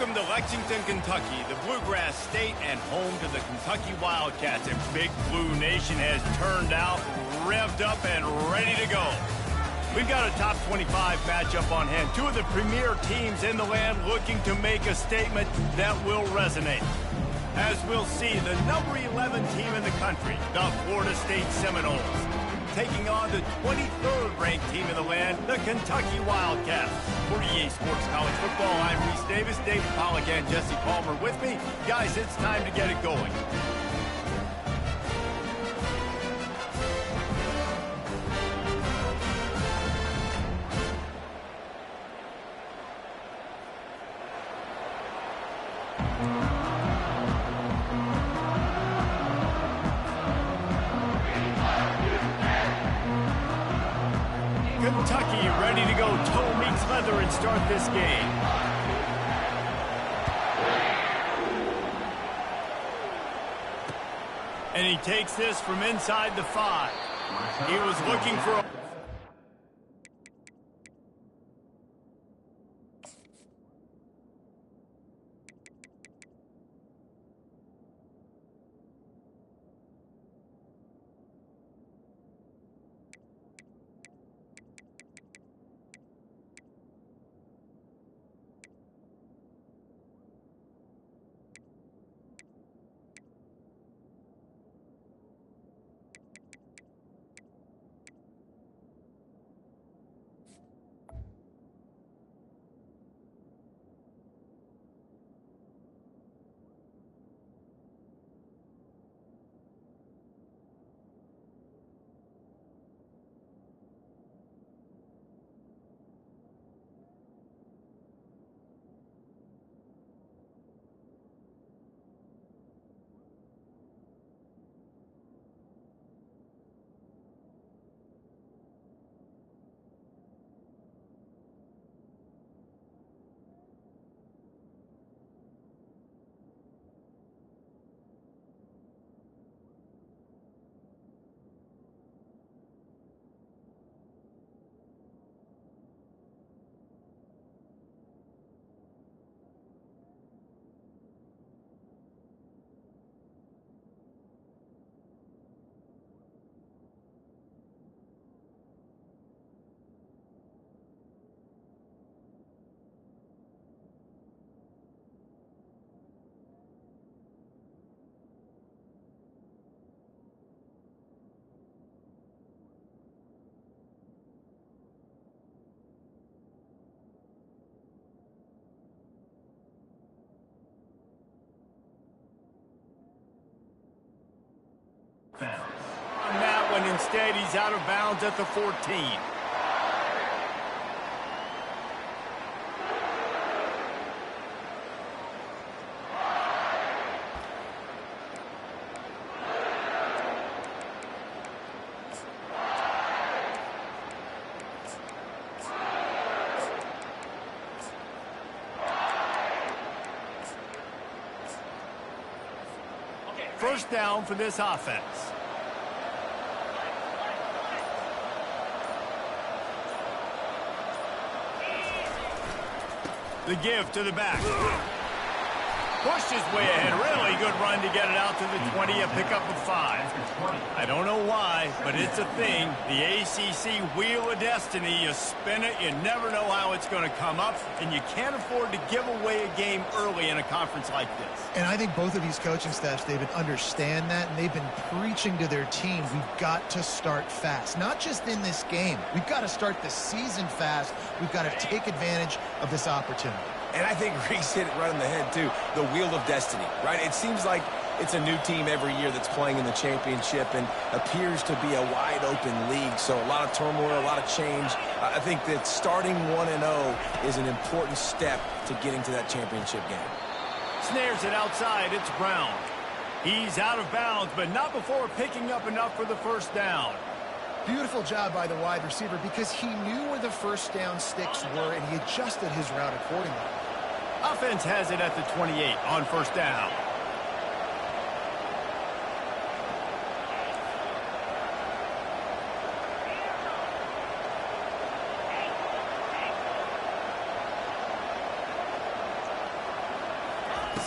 Welcome to Lexington, Kentucky, the Bluegrass State and home to the Kentucky Wildcats. And Big Blue Nation has turned out, revved up, and ready to go. We've got a top 25 matchup on hand. Two of the premier teams in the land looking to make a statement that will resonate. As we'll see, the number 11 team in the country, the Florida State Seminoles, taking on the 23rd ranked team in the land, the Kentucky Wildcats. For EA Sports College Football, I'm Reese Davis, David Pollack, and Jesse Palmer with me. Guys, it's time to get it going. Kentucky ready to go toe meets leather and start this game. And he takes this from inside the 5. He was looking for a... On that one, instead, he's out of bounds at the 14. First down for this offense. The give to the back. Pushed his way ahead. Really good run to get it out to the 20, a pickup of 5. I don't know why, but it's a thing. The ACC Wheel of Destiny, you spin it, you never know how it's going to come up, and you can't afford to give away a game early in a conference like this. And I think both of these coaching staffs, David, understand that, and they've been preaching to their team, we've got to start fast. Not just in this game. We've got to start the season fast. We've got to take advantage of this opportunity. And I think Reese hit it right on the head, too. The Wheel of Destiny, right? It seems like it's a new team every year that's playing in the championship and appears to be a wide-open league. So a lot of turmoil, a lot of change. I think that starting 1-0 is an important step to getting to that championship game. Snares it outside. It's Brown. He's out of bounds, but not before picking up enough for the first down. Beautiful job by the wide receiver because he knew where the first down sticks were and he adjusted his route accordingly. Offense has it at the 28 on first down.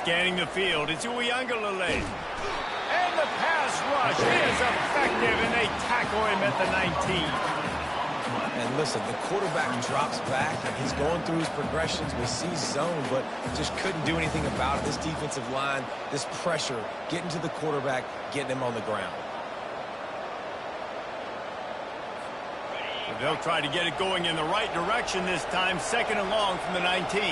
Scanning the field, it's Uiagalelei. And the pass rush is effective, and they tackle him at the 19. And listen, the quarterback drops back, and he's going through his progressions with C zone, but just couldn't do anything about it. This defensive line, this pressure, getting to the quarterback, getting him on the ground. They'll try to get it going in the right direction this time, 2nd and long from the 19.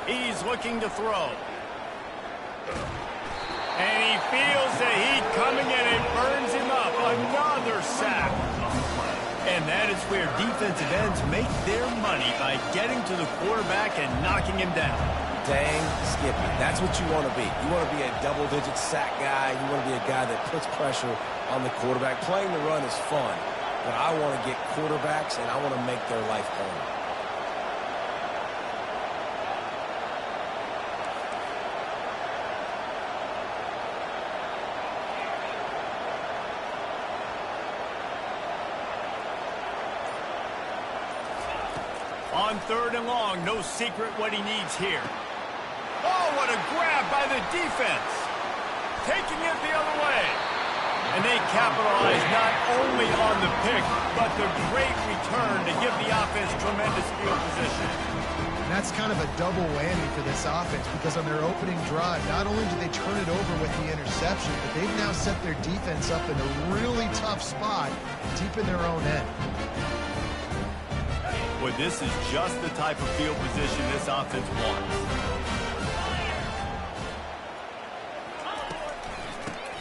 He's looking to throw. And he feels the heat coming, and it burns him up. Another sack. And that is where defensive ends make their money, by getting to the quarterback and knocking him down. Dang, Skippy, that's what you want to be. You want to be a double-digit sack guy. You want to be a guy that puts pressure on the quarterback. Playing the run is fun, but I want to get quarterbacks, and I want to make their life home. On 3rd and long, no secret what he needs here. Oh, what a grab by the defense. Taking it the other way. And they capitalize not only on the pick, but the great return to give the offense tremendous field position. And that's kind of a double whammy for this offense, because on their opening drive, not only did they turn it over with the interception, but they've now set their defense up in a really tough spot deep in their own end. Well, this is just the type of field position this offense wants.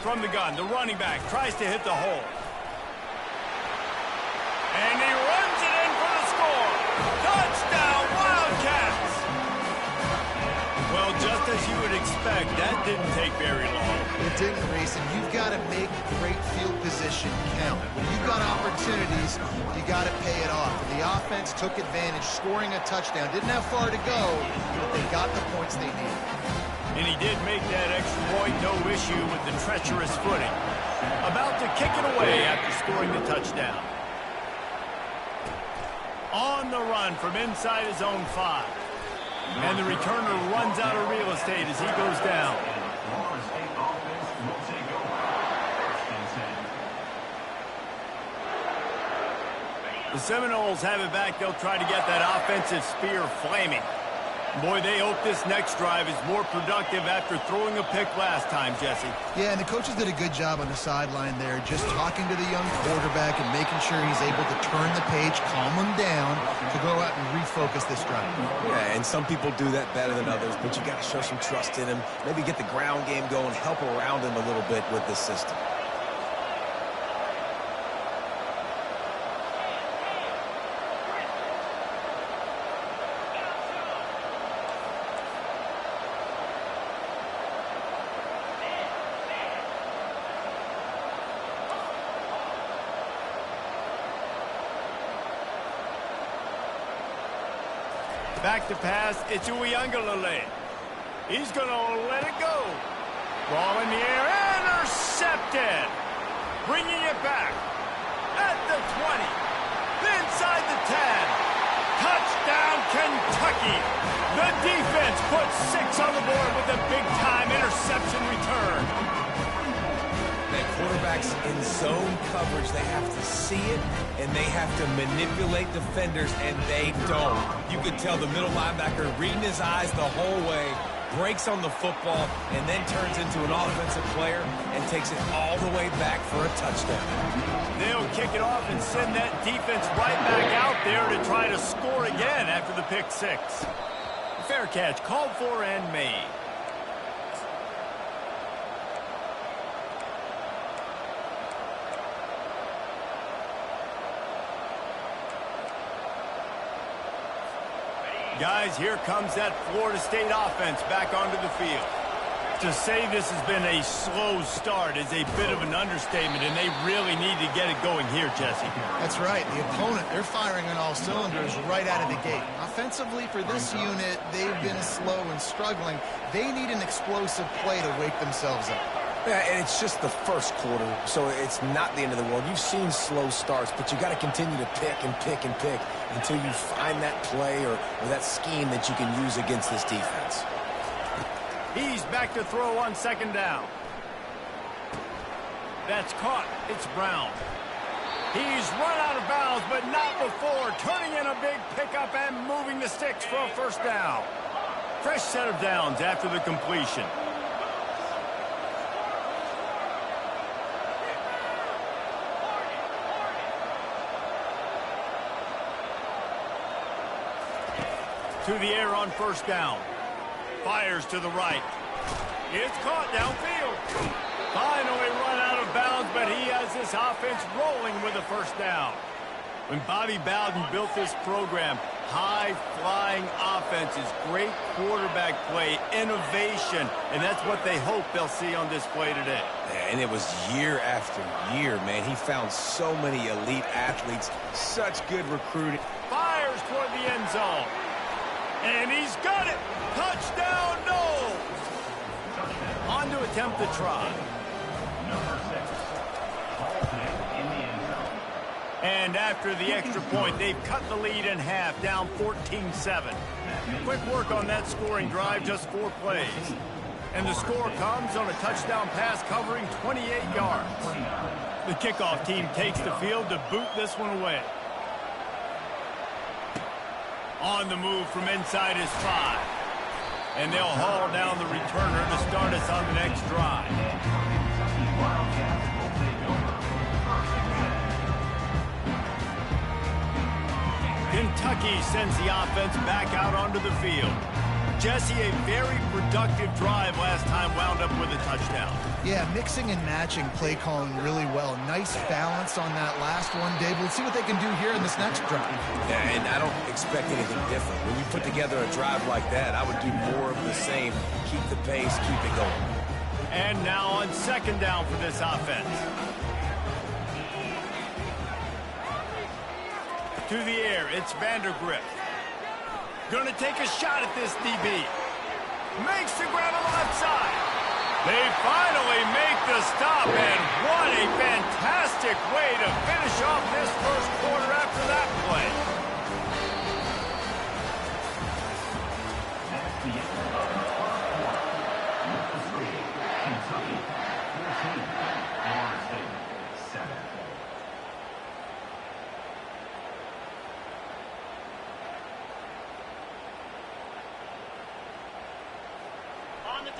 From the gun, the running back tries to hit the hole. And he runs it in for the score. Touchdown, Wildcats! Well, just as you would expect, that didn't take very long. It didn't, Reese, and you've got to make great field position count. When you've got opportunities, you got to pay it off. And the offense took advantage, scoring a touchdown. Didn't have far to go, but they got the points they needed. And he did make that extra point, no issue with the treacherous footing. About to kick it away after scoring the touchdown. On the run from inside his own 5. And the returner runs out of real estate as he goes down. The Seminoles have it back. They'll try to get that offensive spear flaming. Boy, they hope this next drive is more productive after throwing a pick last time, Jesse. Yeah, and the coaches did a good job on the sideline there, just talking to the young quarterback and making sure he's able to turn the page, calm him down, to go out and refocus this drive. Yeah, and some people do that better than others, but you got to show some trust in him, maybe get the ground game going, help around him a little bit with this system. Back to pass, it's Uiagalelei. He's going to let it go. Ball in the air, intercepted. Bringing it back at the 20. Inside the 10. Touchdown, Kentucky. The defense puts 6 on the board with a big-time interception return. That quarterback's in zone coverage. They have to see it, and they have to manipulate defenders, and they don't. You could tell the middle linebacker reading his eyes the whole way, breaks on the football, and then turns into an offensive player and takes it all the way back for a touchdown. They'll kick it off and send that defense right back out there to try to score again after the pick 6. Fair catch called for and made. Guys, here comes that Florida State offense back onto the field. To say this has been a slow start is a bit of an understatement, and they really need to get it going here, Jesse. That's right. The opponent, they're firing on all cylinders right out of the gate. Offensively, for this unit, they've been slow and struggling. They need an explosive play to wake themselves up. Yeah, and it's just the first quarter, so it's not the end of the world. You've seen slow starts, but you got to continue to pick and pick and pick until you find that play or that scheme that you can use against this defense. He's back to throw on second down. That's caught. It's Brown. He's run out of bounds, but not before turning in a big pickup and moving the sticks for a first down. Fresh set of downs after the completion. To the air on first down. Fires to the right. It's caught downfield. Finally run out of bounds, but he has this offense rolling with a first down. When Bobby Bowden built this program, high-flying offenses, great quarterback play, innovation, and that's what they hope they'll see on display today. Yeah, and it was year after year, man. He found so many elite athletes, such good recruiting. Fires toward the end zone. And he's got it. Touchdown, Knowles. On to attempt the try. And after the extra point, they've cut the lead in half, down 14-7. Quick work on that scoring drive, just 4 plays. And the score comes on a touchdown pass covering 28 yards. The kickoff team takes the field to boot this one away. On the move from inside his 5. And they'll haul down the returner to start us on the next drive. Kentucky sends the offense back out onto the field. Jesse, a very productive drive last time wound up with a touchdown. Yeah, mixing and matching play calling really well. Nice balance on that last one, Dave. Let's see what they can do here in this next drive. Yeah, and I don't expect anything different. When you put together a drive like that, I would do more of the same. Keep the pace, keep it going. And now on second down for this offense. To the air, it's Vandergrift. Gonna take a shot at this DB. Makes the grab on the left side. They finally make the stop, and what a fantastic way to finish off this first quarter after that play.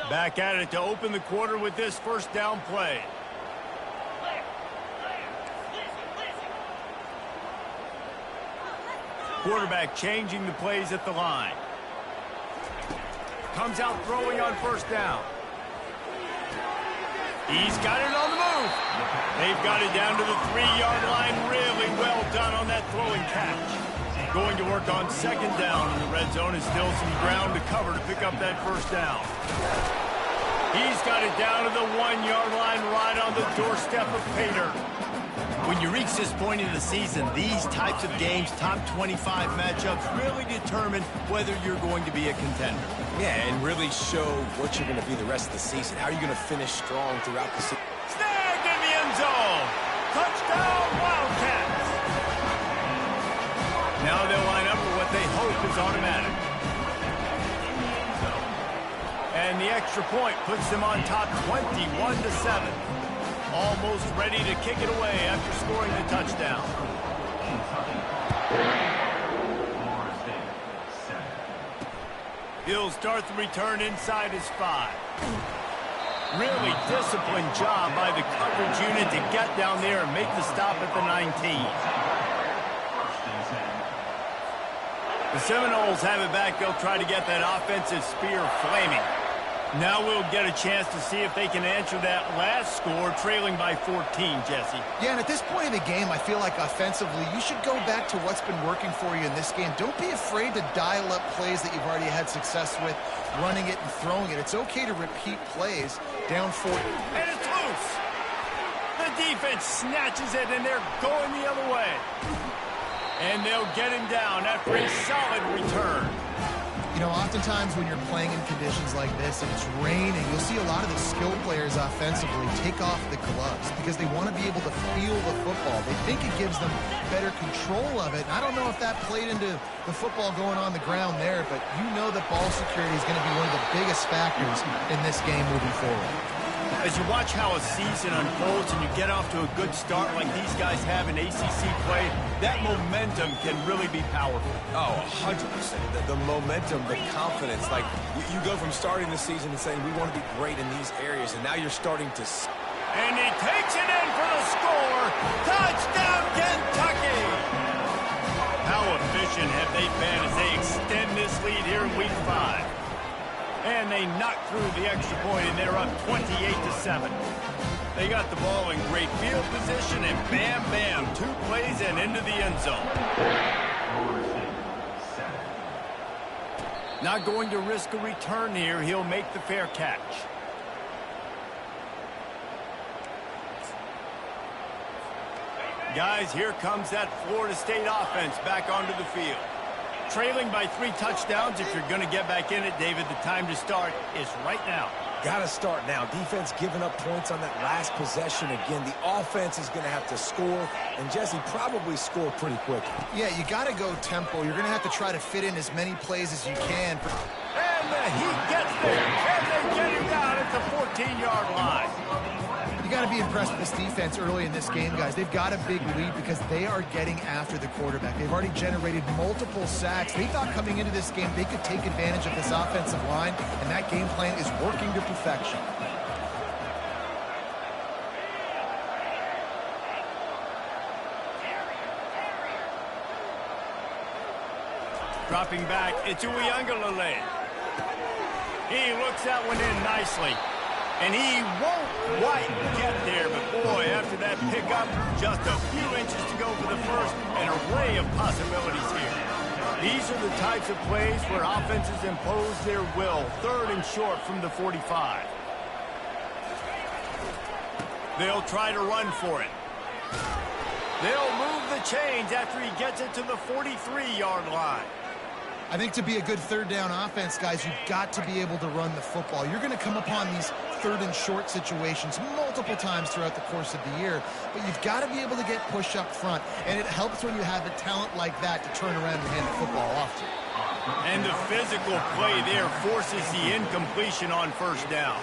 Back at it to open the quarter with this first down play. Quarterback changing the plays at the line. Comes out throwing on first down. He's got it on the move. They've got it down to the 3-yard line. Really well done on that throwing catch. Going to work on second down in the red zone. Is still some ground to cover to pick up that first down. He's got it down to the 1-yard line right on the doorstep of Pater. When you reach this point in the season, these types of games, top 25 matchups, really determine whether you're going to be a contender. Yeah, and really show what you're going to be the rest of the season. How are you going to finish strong throughout the season? Snagged in the end zone. Touchdown, Wildcats. Now they'll line up for what they hope is automatic. And the extra point puts them on top 21-7. Almost ready to kick it away after scoring the touchdown. He'll start the return inside his 5. Really disciplined job by the coverage unit to get down there and make the stop at the 19. The Seminoles have it back. They'll try to get that offensive spear flaming. Now we'll get a chance to see if they can answer that last score, trailing by 14, Jesse. Yeah, and at this point of the game, I feel like offensively, you should go back to what's been working for you in this game. Don't be afraid to dial up plays that you've already had success with, running it and throwing it. It's okay to repeat plays down 4. And it's loose. The defense snatches it, and they're going the other way. And they'll get him down after a solid return. You know, oftentimes when you're playing in conditions like this and it's raining, you'll see a lot of the skill players offensively take off the gloves because they want to be able to feel the football. They think it gives them better control of it. And I don't know if that played into the football going on the ground there, but you know that ball security is going to be one of the biggest factors in this game moving forward. As you watch how a season unfolds and you get off to a good start like these guys have in ACC play, that momentum can really be powerful. Oh, 100%. The momentum, the confidence. Like, you go from starting the season and saying, we want to be great in these areas, and now you're starting to... And he takes it in for the score. Touchdown, Kentucky! How efficient have they been as they extend this lead here in Week 5? And they knock through the extra point, and they're up 28-7. They got the ball in great field position, and bam, bam, 2 plays and into the end zone. Not going to risk a return here. He'll make the fair catch. Guys, here comes that Florida State offense back onto the field. Trailing by 3 touchdowns. If you're going to get back in it, David, the time to start is right now. Got to start now. Defense giving up points on that last possession. Again, the offense is going to have to score, and Jesse probably score pretty quickly. Yeah, you got to go tempo. You're going to have to try to fit in as many plays as you can. And he gets there, and they get him down at the 14-yard line. You got to be impressed with this defense early in this game, guys. They've got a big lead because they are getting after the quarterback. They've already generated multiple sacks. They thought coming into this game they could take advantage of this offensive line, and that game plan is working to perfection. Dropping back, it's Uiagalelei. He looks that one in nicely. And he won't quite get there, but boy, after that pickup, just a few inches to go for the first, an array of possibilities here. These are the types of plays where offenses impose their will. 3rd and short from the 45. They'll try to run for it. They'll move the chains after he gets it to the 43-yard line. I think to be a good 3rd down offense, guys, you've got to be able to run the football. You're going to come upon these 3rd and short situations multiple times throughout the course of the year, but you've got to be able to get push up front, and it helps when you have a talent like that to turn around and hand the football off to. And the physical play there forces the incompletion on 1st down.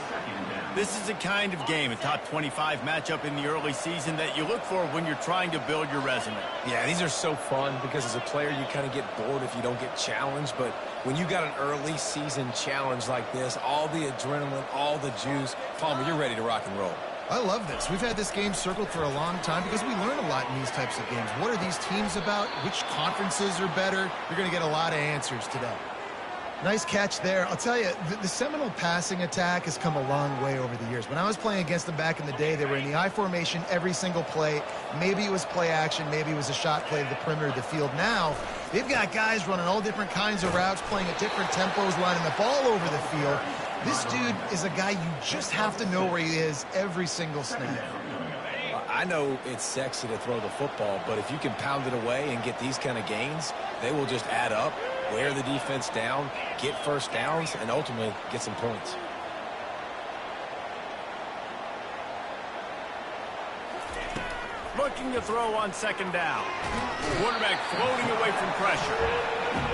This is the kind of game, a top 25 matchup in the early season, that you look for when you're trying to build your resume. Yeah, these are so fun because as a player you kind of get bored if you don't get challenged, but when you got an early season challenge like this, all the adrenaline, all the juice, Palmer, you're ready to rock and roll. I love this. We've had this game circled for a long time because we learn a lot in these types of games. What are these teams about? Which conferences are better? You're going to get a lot of answers today. Nice catch there. I'll tell you, the Seminole passing attack has come a long way over the years. When I was playing against them back in the day, they were in the I formation every single play. Maybe it was play action. Maybe it was a shot play to the perimeter of the field. Now, they've got guys running all different kinds of routes, playing at different tempos, lining the ball over the field. This dude is a guy you just have to know where he is every single snap. I know it's sexy to throw the football, but if you can pound it away and get these kind of gains, they will just add up, wear the defense down, get 1st downs, and ultimately get some points. Looking to throw on 2nd down. Quarterback floating away from pressure.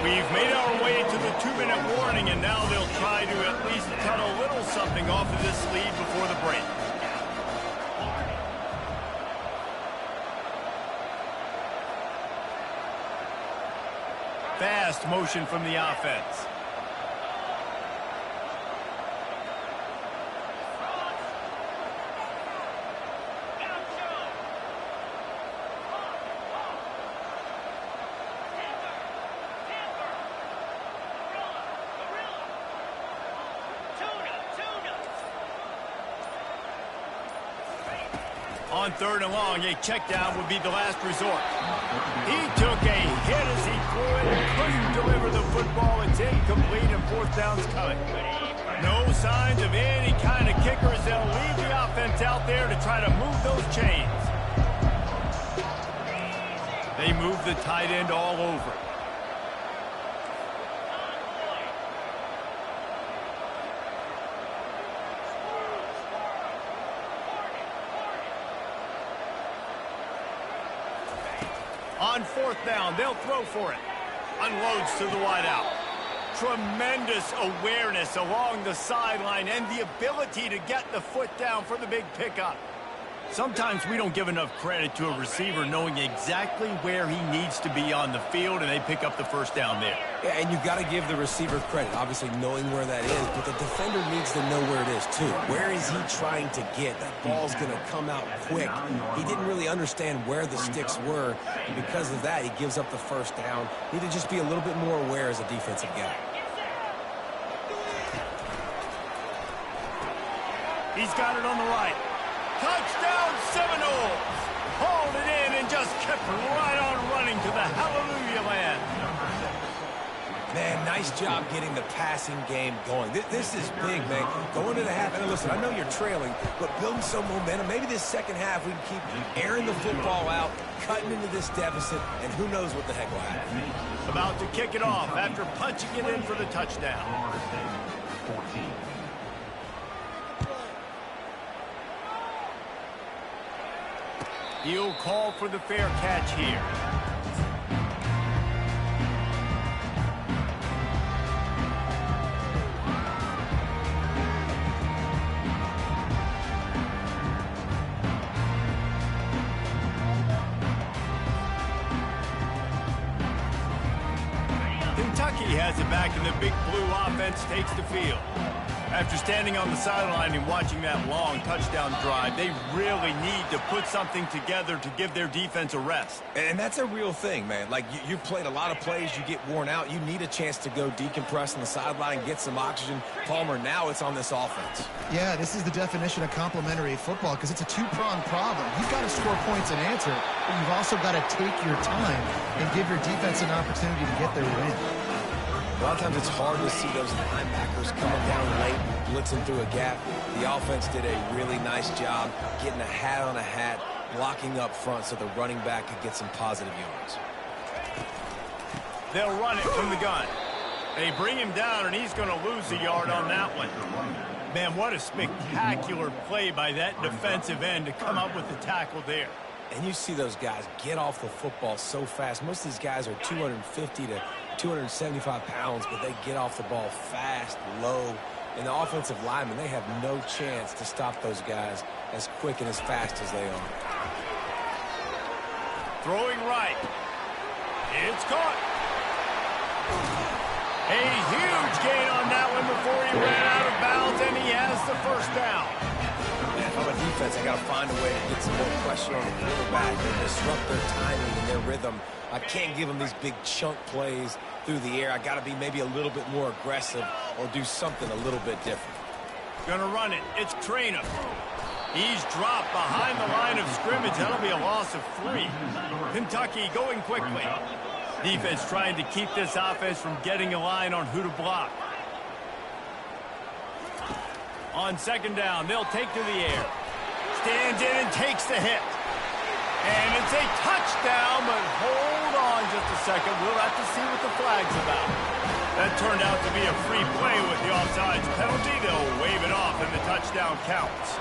We've made our way to the 2-minute warning, and now they'll try to at least cut a little something off of this lead before the break. Fast motion from the offense. On 3rd and long, a check down would be the last resort. He took a hit as he threw it and couldn't deliver the football. It's incomplete and 4th down's coming. No signs of any kind of kickers. They'll leave the offense out there to try to move those chains. They move the tight end all over. On 4th down, they'll throw for it. Unloads to the wideout. Tremendous awareness along the sideline and the ability to get the foot down for the big pickup. Sometimes we don't give enough credit to a receiver knowing exactly where he needs to be on the field, and they pick up the 1st down there. Yeah, and you've got to give the receiver credit, obviously knowing where that is, but the defender needs to know where it is too. Where is he trying to get? That ball's going to come out quick. He didn't really understand where the sticks were, and because of that, he gives up the 1st down. Need to just be a little bit more aware as a defensive guy. He's got it on the right. Touchdown Seminoles! Hauled it in and just kept right on running to the hallelujah land. Man, nice job getting the passing game going. This is big, man. Going to the half, and listen, I know you're trailing, but building some momentum. Maybe this 2nd half we can keep airing the football out, cutting into this deficit, and who knows what the heck will happen. About to kick it off after punching it in for the touchdown. He'll call for the fair catch here. Kentucky has it back, and the Big Blue offense takes the field. After standing on the sideline and watching that long touchdown drive, they really need to put something together to give their defense a rest. And that's a real thing, man. Like, you've played a lot of plays, you get worn out, you need a chance to go decompress on the sideline, get some oxygen. Palmer, now it's on this offense. Yeah, this is the definition of complementary football because it's a two-pronged problem. You've got to score points and answer, but you've also got to take your time and give your defense an opportunity to get their win. A lot of times it's hard to see those linebackers coming down late, blitzing through a gap. The offense did a really nice job getting a hat on a hat, blocking up front so the running back could get some positive yards. They'll run it from the gun. They bring him down, and he's going to lose a yard on that one. Man, what a spectacular play by that defensive end to come up with the tackle there. And you see those guys get off the football so fast. Most of these guys are 250 to 275 pounds, but they get off the ball fast, low. And the offensive linemen, they have no chance to stop those guys as quick and as fast as they are. Throwing right. It's caught. A huge gain on that one before he ran out of bounds, and he has the 1st down. If I'm a defense, I got to find a way to get some more pressure on the quarterback and disrupt their timing and their rhythm. I can't give them these big chunk plays through the air. I got to be maybe a little bit more aggressive or do something a little bit different. Gonna run it. It's Traynor. He's dropped behind the line of scrimmage. That'll be a loss of 3. Kentucky going quickly. Defense trying to keep this offense from getting a line on who to block. On 2nd down, they'll take to the air. Stands in and takes the hit. And it's a touchdown, but hold on just a second. We'll have to see what the flag's about. That turned out to be a free play with the offsides penalty. They'll wave it off, and the touchdown counts.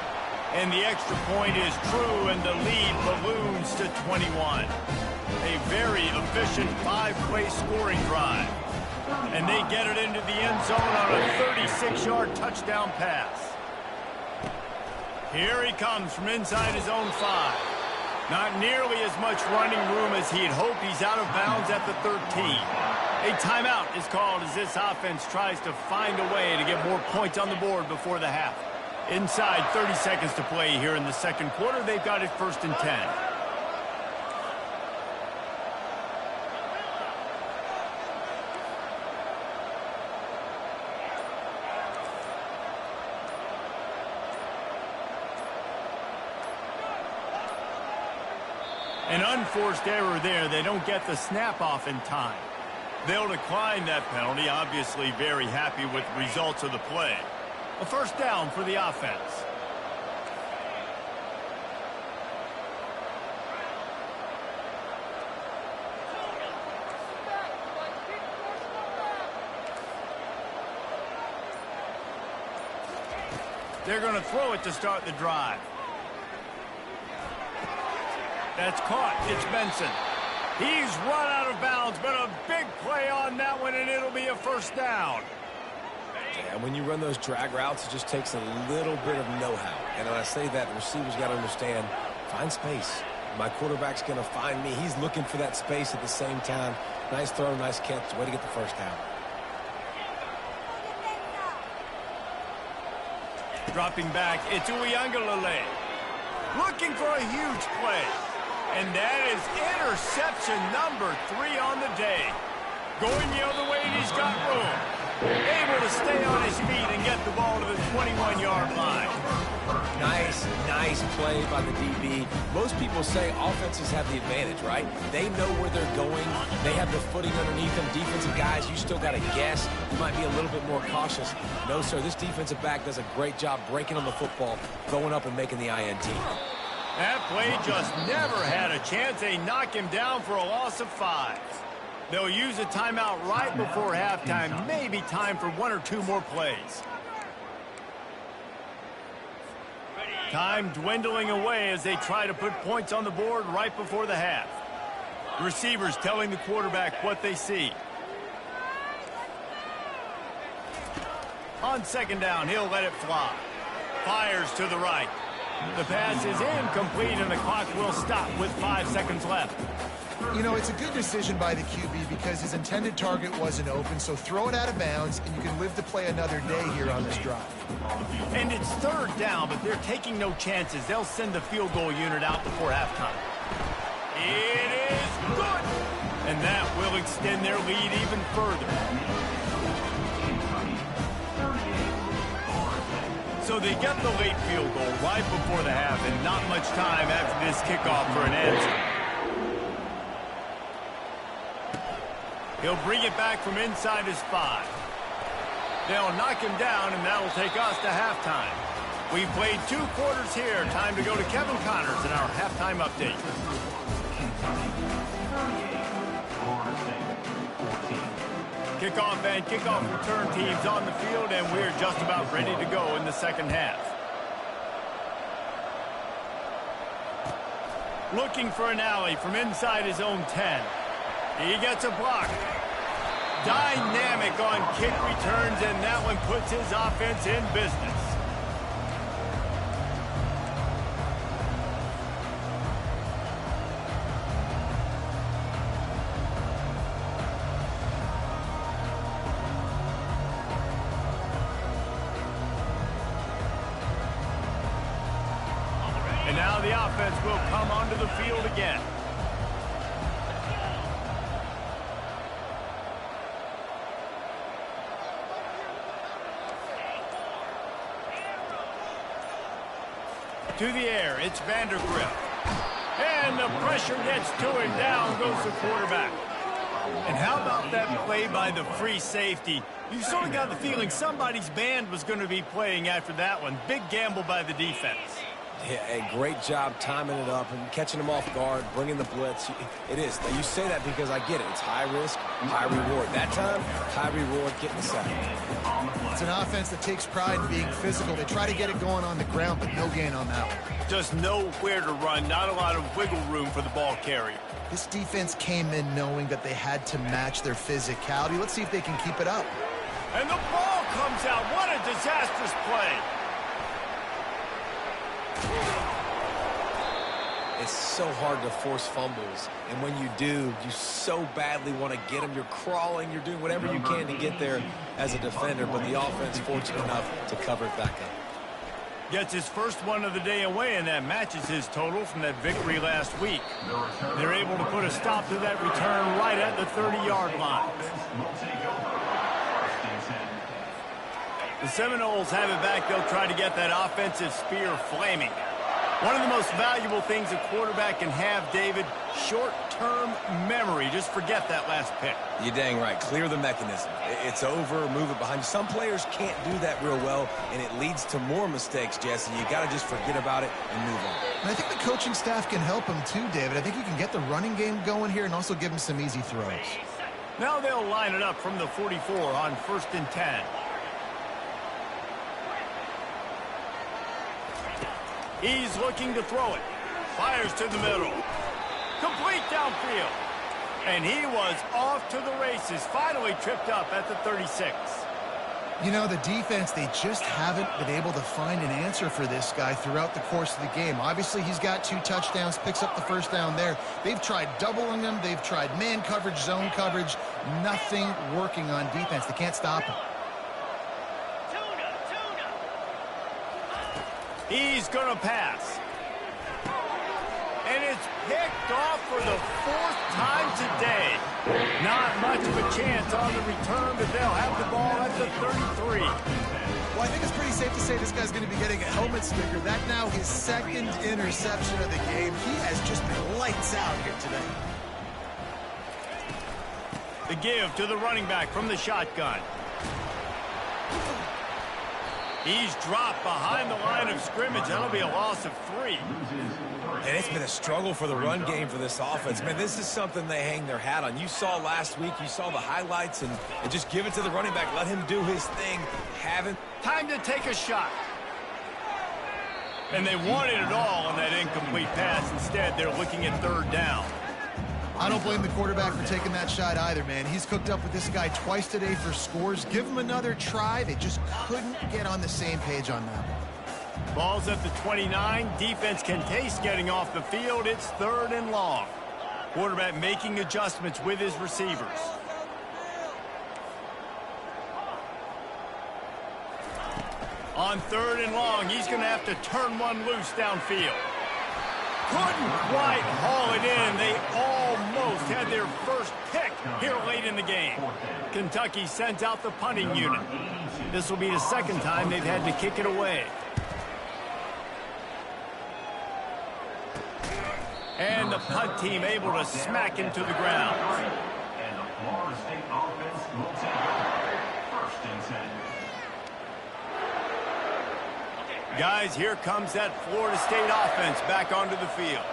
And the extra point is true, and the lead balloons to 21. A very efficient 5-play scoring drive. And they get it into the end zone on a 36-yard touchdown pass. Here he comes from inside his own 5. Not nearly as much running room as he'd hoped. He's out of bounds at the 13. A timeout is called as this offense tries to find a way to get more points on the board before the half. Inside 30 seconds to play here in the 2nd quarter. They've got it 1st and 10. An unforced error there. They don't get the snap off in time. They'll decline that penalty, obviously very happy with the results of the play. A first down for the offense. They're going to throw it to start the drive. That's caught. It's Benson. He's run out of bounds, but a big play on that one, and it'll be a first down. Yeah, when you run those drag routes, it just takes a little bit of know-how. And when I say that, the receiver's got to understand, find space. My quarterback's going to find me. He's looking for that space at the same time. Nice throw, nice catch. Way to get the first down. Dropping back, it's Uiagalelei. Looking for a huge play. And that is interception number 3 on the day. Going the other way, and he's got room. Able to stay on his feet and get the ball to the 21-yard line. Nice play by the DB. Most people say offenses have the advantage, right? They know where they're going. They have the footing underneath them. Defensive guys, you still got to guess. You might be a little bit more cautious. No, sir, this defensive back does a great job breaking on the football, going up and making the INT. That play just never had a chance. They knock him down for a loss of 5. They'll use a timeout right before halftime. Maybe time for 1 or 2 more plays. Time dwindling away as they try to put points on the board right before the half. Receivers telling the quarterback what they see. On second down, he'll let it fly. Fires to the right. The pass is incomplete, and the clock will stop with 5 seconds left. You know, it's a good decision by the QB because his intended target wasn't open, so throw it out of bounds, and you can live to play another day here on this drive. And it's third down, but they're taking no chances. They'll send the field goal unit out before halftime. It is good! And that will extend their lead even further. So they get the late field goal right before the half, and not much time after this kickoff for an answer. He'll bring it back from inside his 5. They'll knock him down, and that'll take us to halftime. We've played 2 quarters here. Time to go to Kevin Connors in our halftime update. Kickoff and kickoff return teams on the field, and we're just about ready to go in the second half. Looking for an alley from inside his own 10. He gets a block. Dynamic on kick returns, and that one puts his offense in business. And now the offense will come onto the field again. To the air, it's Vandergrift. And the pressure gets to him. Down goes the quarterback. And how about that play by the free safety? You sort of got the feeling somebody's band was going to be playing after that one. Big gamble by the defense. Yeah, a great job timing it up and catching them off guard, bringing the blitz. It is. You say that because I get it. It's high risk, high reward. That time, high reward, getting the sack. It's an offense that takes pride in being physical. They try to get it going on the ground, but no gain on that one. Just nowhere to run. Not a lot of wiggle room for the ball carrier. This defense came in knowing that they had to match their physicality. Let's see if they can keep it up. And the ball comes out. What a disastrous play. It's so hard to force fumbles, and when you do, you so badly want to get them. You're crawling, you're doing whatever you can to get there as a defender, but the offense fortunate enough to cover it back up. Gets his first one of the day away, and that matches his total from that victory last week. They're able to put a stop to that return right at the 30-yard line. The Seminoles have it back. They'll try to get that offensive spear flaming. One of the most valuable things a quarterback can have, David, short-term memory. Just forget that last pick. You're dang right. Clear the mechanism. It's over, move it behind you. Some players can't do that real well, and it leads to more mistakes, Jesse. You got to just forget about it and move on. And I think the coaching staff can help him too, David. I think you can get the running game going here and also give him some easy throws. Now they'll line it up from the 44 on 1st and 10. He's looking to throw it. Fires to the middle. Complete downfield. And he was off to the races. Finally tripped up at the 36. You know, the defense, they just haven't been able to find an answer for this guy throughout the course of the game. Obviously, he's got 2 touchdowns, picks up the first down there. They've tried doubling him. They've tried man coverage, zone coverage. Nothing working on defense. They can't stop him. He's going to pass. And it's picked off for the 4th time today. Not much of a chance on the return, but they'll have the ball at the 33. Well, I think it's pretty safe to say this guy's going to be getting a helmet sticker. That now his 2nd interception of the game. He has just been lights out here today. The give to the running back from the shotgun. He's dropped behind the line of scrimmage. That'll be a loss of 3. And it's been a struggle for the run game for this offense. Man, this is something they hang their hat on. You saw last week, you saw the highlights, and just give it to the running back. Let him do his thing. Time to take a shot. And they wanted it all on that incomplete pass. Instead, they're looking at 3rd down. I don't blame the quarterback for taking that shot either, man. He's cooked up with this guy twice today for scores. Give him another try. They just couldn't get on the same page on that one. Ball's at the 29. Defense can taste getting off the field. It's 3rd and long. Quarterback making adjustments with his receivers. On 3rd and long, he's going to have to turn one loose downfield. Couldn't quite haul it in. They almost had their first pick here late in the game. Kentucky sends out the punting unit. This will be the 2nd time they've had to kick it away. And the punt team able to smack him to the ground. And the Florida State offense will take over 1st and 10. Guys, here comes that Florida State offense back onto the field.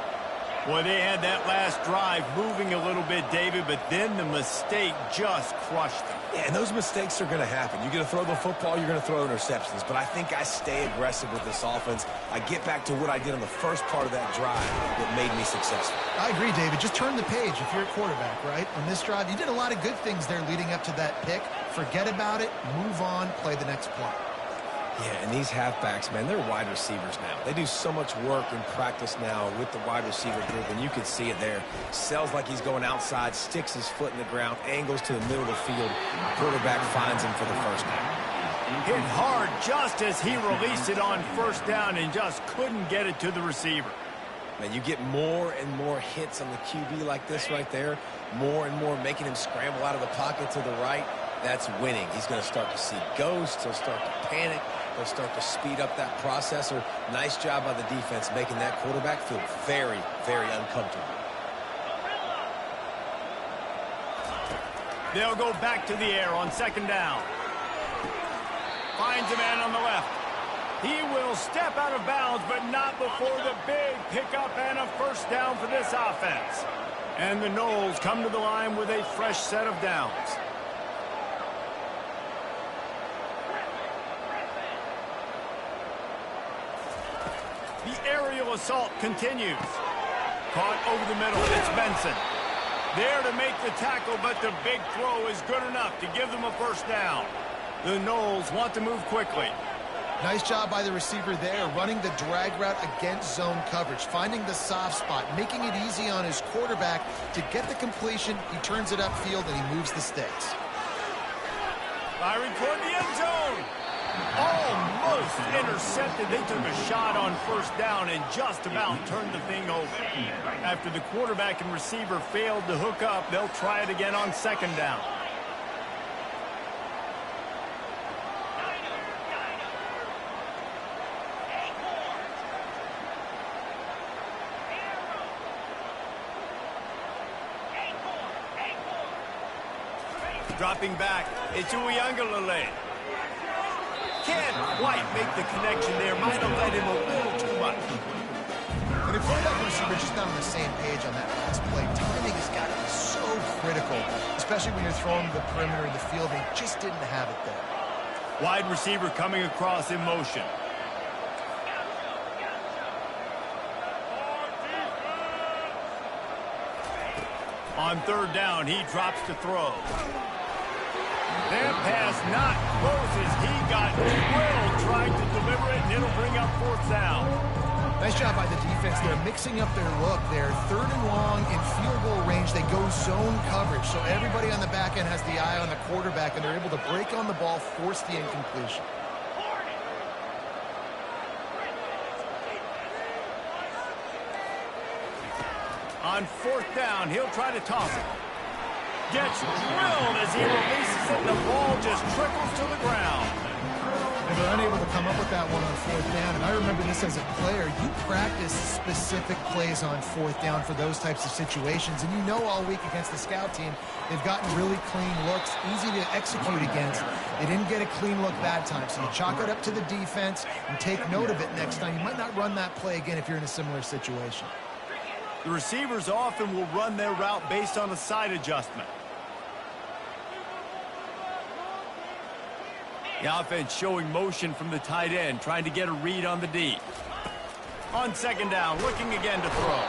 Boy, they had that last drive moving a little bit, David, but then the mistake just crushed them. Yeah, and those mistakes are going to happen. You're going to throw the football, you're going to throw interceptions. But I think I stay aggressive with this offense. I get back to what I did on the first part of that drive that made me successful. I agree, David. Just turn the page if you're a quarterback, right? On this drive, you did a lot of good things there leading up to that pick. Forget about it, move on, play the next play. Yeah, and these halfbacks, man, they're wide receivers now. They do so much work in practice now with the wide receiver group, and you can see it there. Sells like he's going outside, sticks his foot in the ground, angles to the middle of the field. Quarterback finds him for the 1st down. Hit hard just as he released it on 1st down and just couldn't get it to the receiver. Man, you get more and more hits on the QB like this right there. More and more making him scramble out of the pocket to the right. That's winning. He's going to start to see ghosts. He'll start to panic. They'll start to speed up that processor. Nice job by the defense making that quarterback feel very, very uncomfortable. They'll go back to the air on 2nd down. Finds a man on the left. He will step out of bounds, but not before the big pickup and a 1st down for this offense. And the Noles come to the line with a fresh set of downs. The aerial assault continues. Caught over the middle. It's Benson. There to make the tackle, but the big throw is good enough to give them a 1st down. The Noles want to move quickly. Nice job by the receiver there, running the drag route against zone coverage, finding the soft spot, making it easy on his quarterback to get the completion. He turns it upfield, and he moves the sticks. Firing toward the end zone. Almost intercepted. They took a shot on 1st down and just about turned the thing over. After the quarterback and receiver failed to hook up, they'll try it again on 2nd down. Dropping back, it's Uiagalelei. Can't quite make the connection there. Might have led him a little too much. And if quarterback and receiver just not on the same page on that last play, timing has got to be so critical, especially when you're throwing to the perimeter of the field. They just didn't have it there. Wide receiver coming across in motion. On third down, he drops to throw. That pass not close as he got drilled trying to deliver it, and it'll bring up fourth down. Nice job by the defense. They're mixing up their look. They're third and long in field goal range. They go zone coverage, so everybody on the back end has the eye on the quarterback, and they're able to break on the ball, force the incompletion. On fourth down, he'll try to toss it. Gets drilled as he releases it, and the ball just trickles to the ground. And they're unable to come up with that one on fourth down. And I remember this as a player. You practice specific plays on fourth down for those types of situations. And you know all week against the scout team, they've gotten really clean looks, easy to execute against. They didn't get a clean look that time. So you chalk it up to the defense and take note of it next time. You might not run that play again if you're in a similar situation. The receivers often will run their route based on a side adjustment. The offense showing motion from the tight end, trying to get a read on the D. On second down, looking again to throw.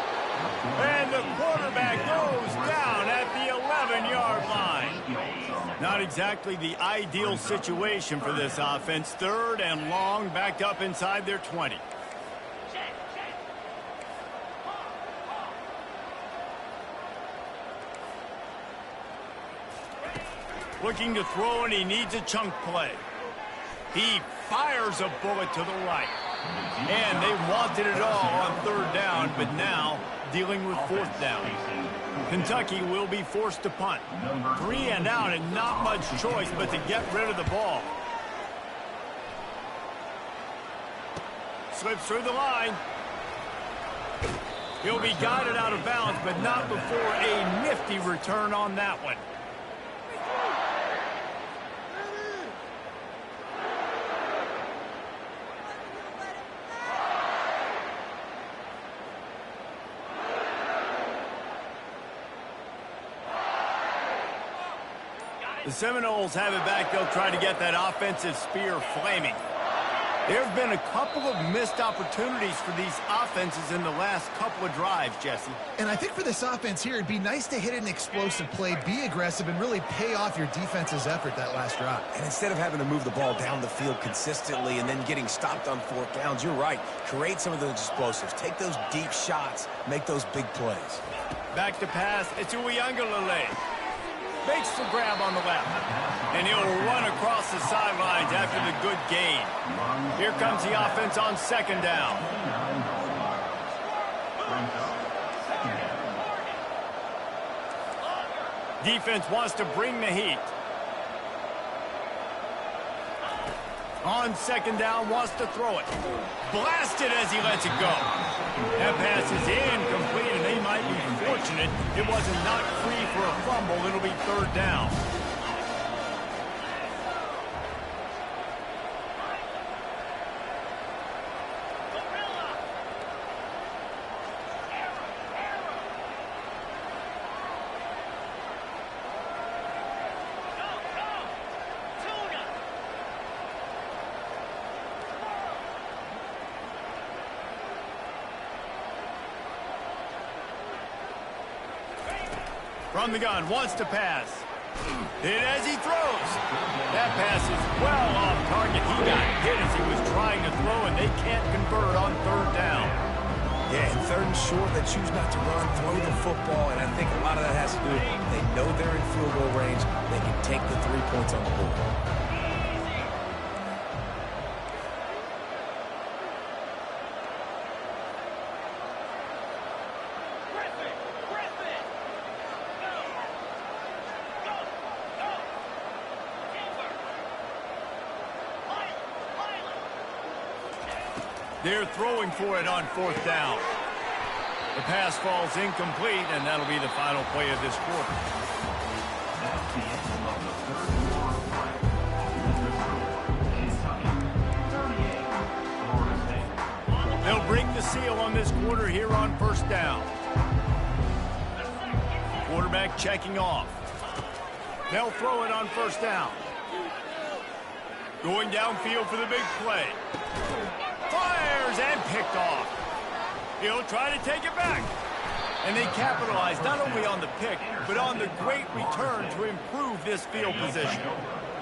And the quarterback goes down at the 11-yard line. Not exactly the ideal situation for this offense. Third and long, backed up inside their 20. Looking to throw, and he needs a chunk play. He fires a bullet to the right. And they wanted it all on third down, but now dealing with fourth down. Kentucky will be forced to punt. 3 and out, and not much choice but to get rid of the ball. Slips through the line. He'll be guided out of bounds, but not before a nifty return on that one. The Seminoles have it back. They'll try to get that offensive spear flaming. There have been a couple of missed opportunities for these offenses in the last couple of drives, Jesse. And I think for this offense here, it'd be nice to hit an explosive play, be aggressive, and really pay off your defense's effort that last drive. And instead of having to move the ball down the field consistently and then getting stopped on fourth downs, you're right. Create some of those explosives. Take those deep shots. Make those big plays. Back to pass. It's Uiagalelei. Makes the grab on the left. And he'll run across the sidelines after the good gain. Here comes the offense on second down. Defense wants to bring the heat. On second down, wants to throw it. Blasted as he lets it go. That pass is incomplete, and they might be fortunate it wasn't knocked free for a fumble. It'll be third down. From the gun, wants to pass. Hit as he throws. That pass is well off target. He got hit as he was trying to throw, and they can't convert on third down. Yeah, and third and short, they choose not to run, throw the football, and I think a lot of that has to do with they know they're in field goal range. They can take the 3 points on the board. They're throwing for it on fourth down. The pass falls incomplete, and that'll be the final play of this quarter. That's the end of the this quarter here on first down. Quarterback checking off. They'll throw it on first down. Going downfield for the big play. Fires and picked off. He'll try to take it back. And they capitalize not only on the pick, but on the great return to improve this field position.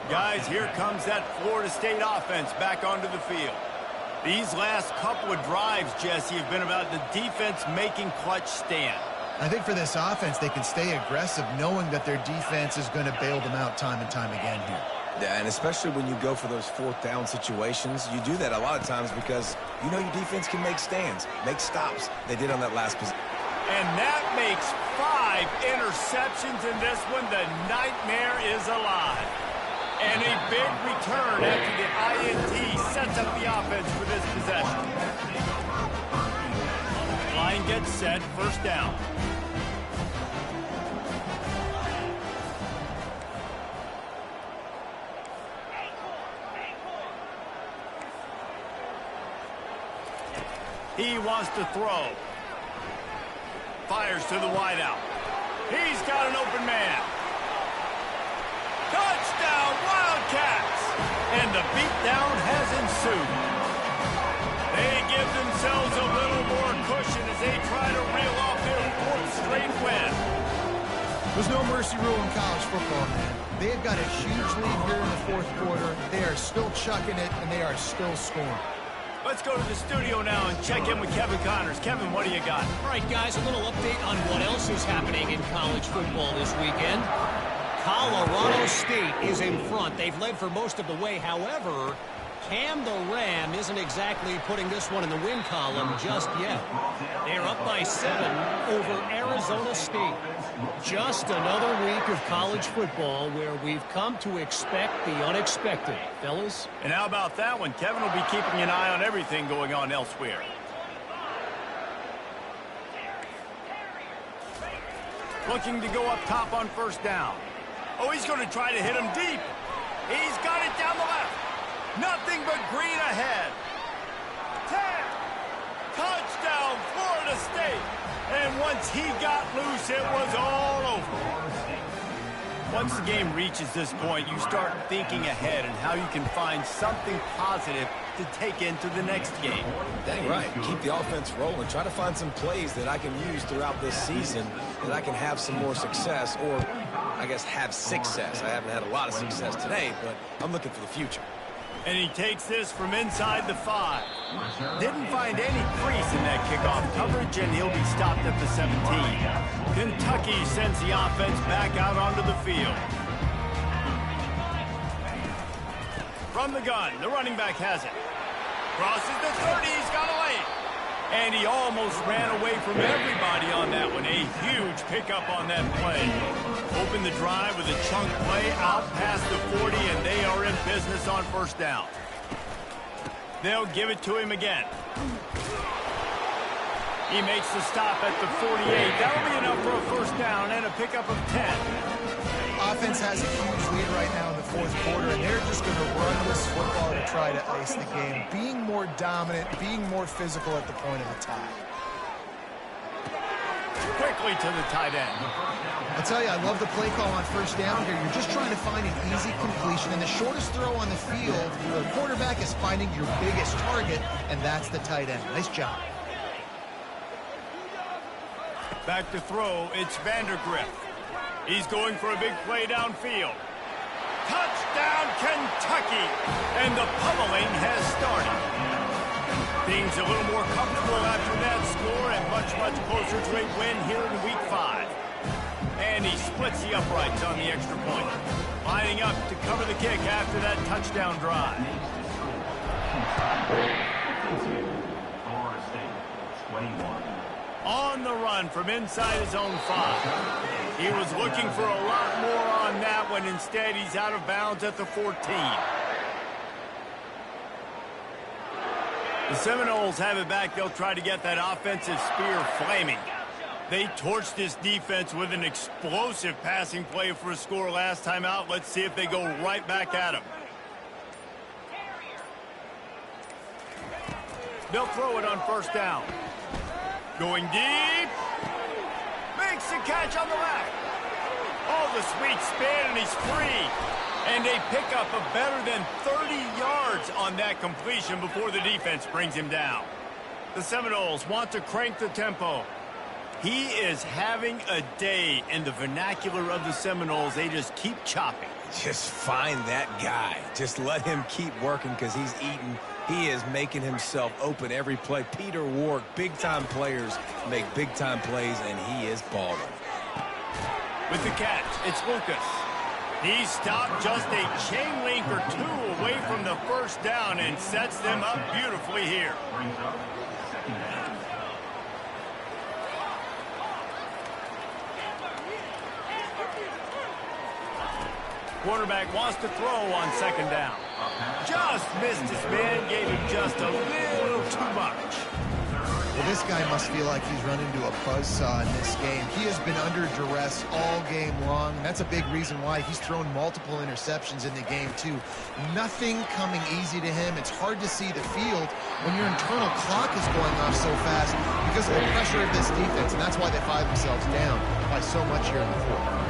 Guys, here comes that Florida State offense back onto the field. These last couple of drives, Jesse, have been about the defense making clutch stand. I think for this offense, they can stay aggressive knowing that their defense is going to bail them out time and time again here. Yeah, and especially when you go for those fourth down situations, you do that a lot of times because you know your defense can make stands, make stops. They did on that last position. And that makes 5 interceptions in this one. The nightmare is alive. And a big return after the INT sets up the offense for this possession. Line gets set, first down. He wants to throw. Fires to the wideout. He's got an open man. Touchdown, Wildcats! And the beatdown has ensued. They give themselves a little more cushion as they try to reel off their 4th straight win. There's no mercy rule in college football, man. They've got a huge lead here in the 4th quarter. They are still chucking it, and they are still scoring. Let's go to the studio now and check in with Kevin Connors. Kevin, what do you got? All right, guys, a little update on what else is happening in college football this weekend. Colorado State is in front. They've led for most of the way. However, Cam the Ram isn't exactly putting this one in the win column just yet. They're up by 7 over Arizona State. Just another week of college football where we've come to expect the unexpected. Fellas? And how about that one? Kevin will be keeping an eye on everything going on elsewhere. Looking to go up top on first down. Oh, he's going to try to hit him deep. He's got it down the left. Nothing but green ahead. 10. Touchdown, Florida State. And once he got loose, it was all over. Once the game reaches this point, you start thinking ahead and how you can find something positive to take into the next game. Dang right. Keep the offense rolling. Try to find some plays that I can use throughout this season that I can have some more success, or I guess have success. I haven't had a lot of success today, but I'm looking for the future. And he takes this from inside the 5. Didn't find any crease in that kickoff coverage, and he'll be stopped at the 17. Kentucky sends the offense back out onto the field. From the gun, the running back has it. Crosses the 30, he's got a lane. And he almost ran away from everybody on that one. A huge pickup on that play. Open the drive with a chunk play out past the 40, and they are in business on first down. They'll give it to him again. He makes the stop at the 48. That'll be enough for a first down and a pickup of 10. Offense has a huge lead right now in the 4th quarter, and they're just going to run this football to try to ice the game. Being more dominant, being more physical at the point of attack. Quickly to the tight end. I tell you, I love the play call on first down here. You're just trying to find an easy completion, and the shortest throw on the field, the quarterback is finding your biggest target, and that's the tight end. Nice job. Back to throw, it's Vandergrift. He's going for a big play downfield. Touchdown, Kentucky! And the pummeling has started. Things a little more comfortable after that score and much, much closer to a win here in Week 5. And he splits the uprights on the extra point. Lining up to cover the kick after that touchdown drive. Florida State, 21. On the run from inside his own 5. He was looking for a lot more on that one. Instead, he's out of bounds at the 14. The Seminoles have it back. They'll try to get that offensive spear flaming. They torched this defense with an explosive passing play for a score last time out. Let's see if they go right back at him. They'll throw it on first down. Going deep. Makes the catch on the left. Oh, the sweet spin, and he's free. And they pick up a better than 30 yards on that completion before the defense brings him down. The Seminoles want to crank the tempo. He is having a day in the vernacular of the Seminoles. They just keep chopping. Just find that guy. Just let him keep working because he's eating. He is making himself open every play. Peter Ward, big-time players make big-time plays, and he is balling. With the catch, it's Lucas. He stopped just a chain link or two away from the first down and sets them up beautifully here. Quarterback wants to throw on second down. Just missed his man, gave him just a little too much. Well, this guy must feel like he's run into a buzzsaw in this game. He has been under duress all game long. That's a big reason why he's thrown multiple interceptions in the game, too. Nothing coming easy to him. It's hard to see the field when your internal clock is going off so fast because of the pressure of this defense, and that's why they find themselves down by so much here in the fourth.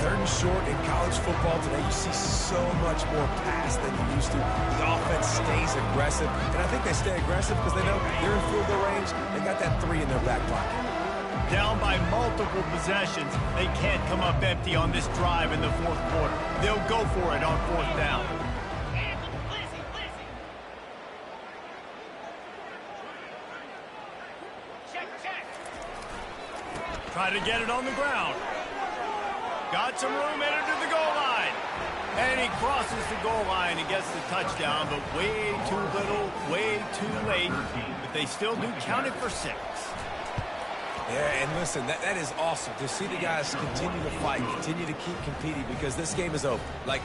Third and short in college football today, you see so much more pass than you used to. The offense stays aggressive, and I think they stay aggressive because they know they're in field goal range. They got that 3 in their back pocket. Down by multiple possessions, they can't come up empty on this drive in the fourth quarter. They'll go for it on fourth down. Try to get it on the ground. Got some room, entered to the goal line. And he crosses the goal line and gets the touchdown, but way too little, way too late. But they still do count it for 6. Yeah, and listen, that is awesome to see the guys continue to fight, continue to keep competing because this game is over. Like,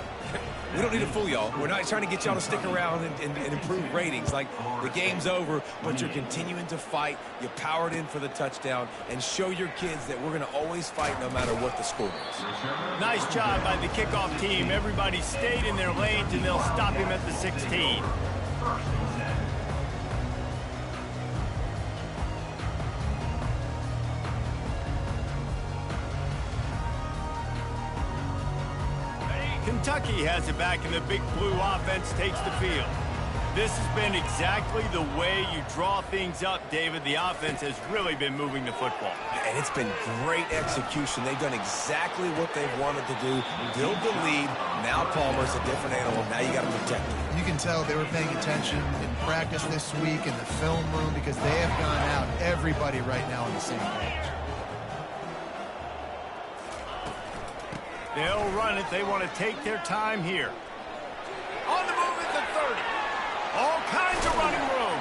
we don't need to fool y'all. We're not trying to get y'all to stick around and improve ratings. Like, the game's over, but you're continuing to fight. You powered in for the touchdown and show your kids that we're going to always fight no matter what the score is. Nice job by the kickoff team. Everybody stayed in their lanes, and they'll stop him at the 16. Kentucky has it back, and the Big Blue offense takes the field. This has been exactly the way you draw things up, David. The offense has really been moving the football. And it's been great execution. They've done exactly what they've wanted to do. Build the lead. Now Palmer's a different animal. Now you got to protect him. You can tell they were paying attention in practice this week in the film room because they have gone out, everybody right now on the same page. They'll run it. They want to take their time here. On the move at the 30. All kinds of running room.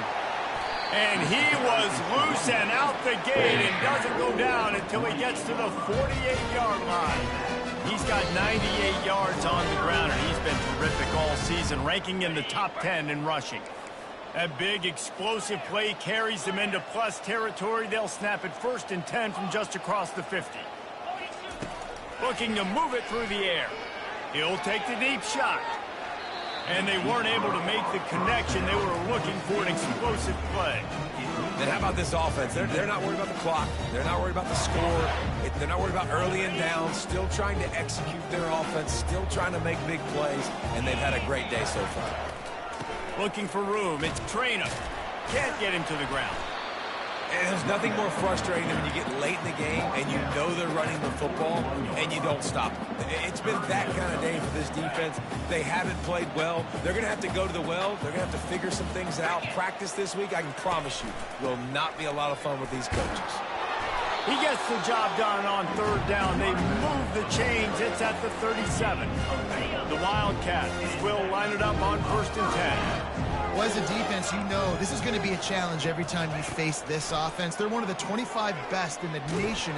And he was loose and out the gate and doesn't go down until he gets to the 48-yard line. He's got 98 yards on the ground, and he's been terrific all season, ranking in the top 10 in rushing. That big explosive play carries them into plus territory. They'll snap it 1st and 10 from just across the 50. Looking to move it through the air. He'll take the deep shot. And they weren't able to make the connection. They were looking for an explosive play. Then how about this offense? They're not worried about the clock. They're not worried about the score. They're not worried about early and down. Still trying to execute their offense. Still trying to make big plays. And they've had a great day so far. Looking for room. It's Traynor. Can't get him to the ground. And there's nothing more frustrating than when you get late in the game and you know they're running the football and you don't stop them. It's been that kind of day for this defense. They haven't played well. They're going to have to go to the well. They're going to have to figure some things out. Practice this week, I can promise you, will not be a lot of fun with these coaches. He gets the job done on 3rd down. They move the chains. It's at the 37. The Wildcats will line it up on 1st and 10. Well, as a defense, you know this is going to be a challenge every time you face this offense. They're one of the 25 best in the nation.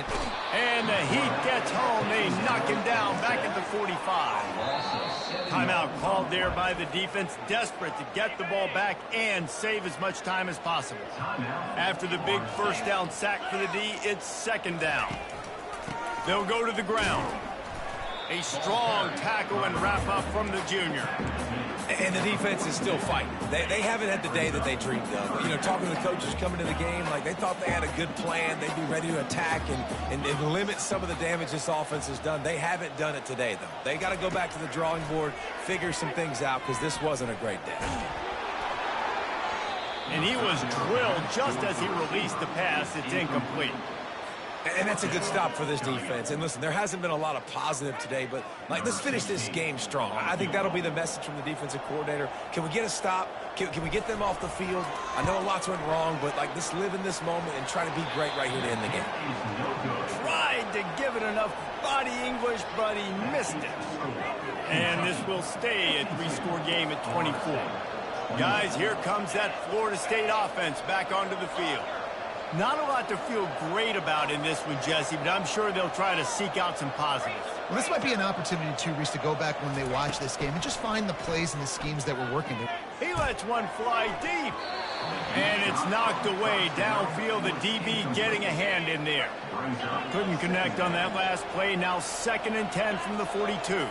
And the Heat gets home. They knock him down back at the 45. Timeout called there by the defense, desperate to get the ball back and save as much time as possible. After the big 1st down sack for the D, it's 2nd down. They'll go to the ground. A strong tackle and wrap up from the junior. And the defense is still fighting. They haven't had the day that they dreamed of. You know, talking to the coaches coming to the game, like they thought they had a good plan. They'd be ready to attack and limit some of the damage this offense has done. They haven't done it today, though. They got to go back to the drawing board, figure some things out, because this wasn't a great day. And he was drilled just as he released the pass. It's incomplete. And that's a good stop for this defense. And listen, there hasn't been a lot of positive today, but like, let's finish this game strong. I think that'll be the message from the defensive coordinator. Can we get a stop? Can we get them off the field? I know lots went wrong, but like, let's live in this moment and try to be great right here to end the game. Tried to give it enough body English, but he missed it. And this will stay a three-score game at 24. Guys, here comes that Florida State offense back onto the field. Not a lot to feel great about in this one, Jesse, but I'm sure they'll try to seek out some positives. Well, this might be an opportunity, too, Reese, to go back when they watch this game and just find the plays and the schemes that were working. He lets one fly deep. And it's knocked away downfield. The DB getting a hand in there. Couldn't connect on that last play. Now 2nd and 10 from the 42.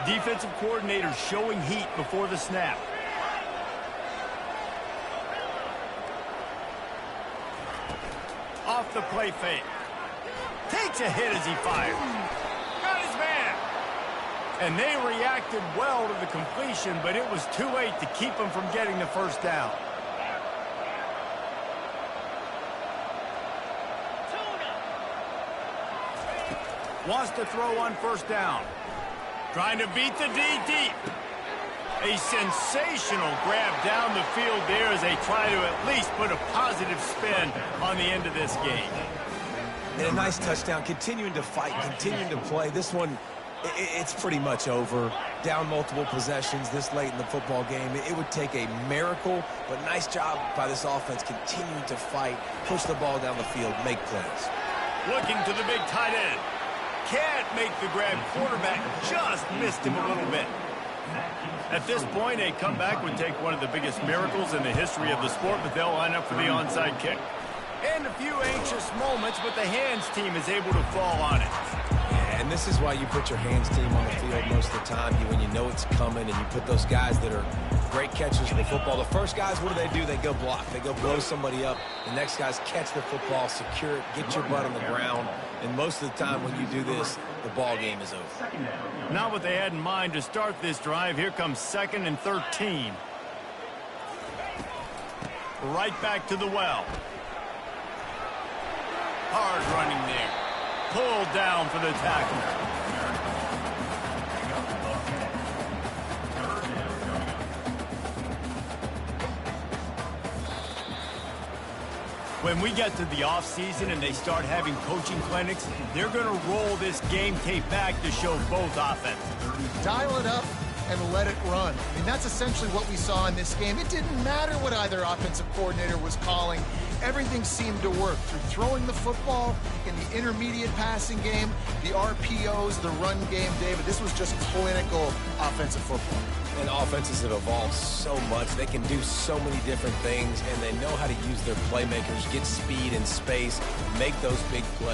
Defensive coordinator showing heat before the snap. Off the play fake. Takes a hit as he fired. Got his man. And they reacted well to the completion, but it was too late to keep him from getting the first down. Wants to throw on first down. Trying to beat the D deep. A sensational grab down the field there as they try to at least put a positive spin on the end of this game. And a nice touchdown, continuing to fight, continuing to play. This one, it's pretty much over. Down multiple possessions this late in the football game. It would take a miracle, but nice job by this offense continuing to fight, push the ball down the field, make plays. Looking to the big tight end. Can't make the grab. Quarterback just missed him a little bit. At this point, a comeback would take one of the biggest miracles in the history of the sport, but they'll line up for the onside kick. And a few anxious moments, but the hands team is able to fall on it. Yeah, and this is why you put your hands team on the field most of the time, when you know it's coming, and you put those guys that are great catchers of the football. The first guys, what do? They go block. They go blow somebody up. The next guys catch the football, secure it, get your butt on the ground. And most of the time when you do this, the ball game is over. Not what they had in mind to start this drive. Here comes 2nd and 13. Right back to the well. Hard running there. Pulled down for the tackle. When we get to the offseason and they start having coaching clinics, they're going to roll this game tape back to show both offenses. Dial it up and let it run. I mean, that's essentially what we saw in this game. It didn't matter what either offensive coordinator was calling. Everything seemed to work through throwing the football in the intermediate passing game, the RPOs, the run game. David, this was just clinical offensive football. And offenses have evolved so much. They can do so many different things, and they know how to use their playmakers, get speed and space, make those big plays.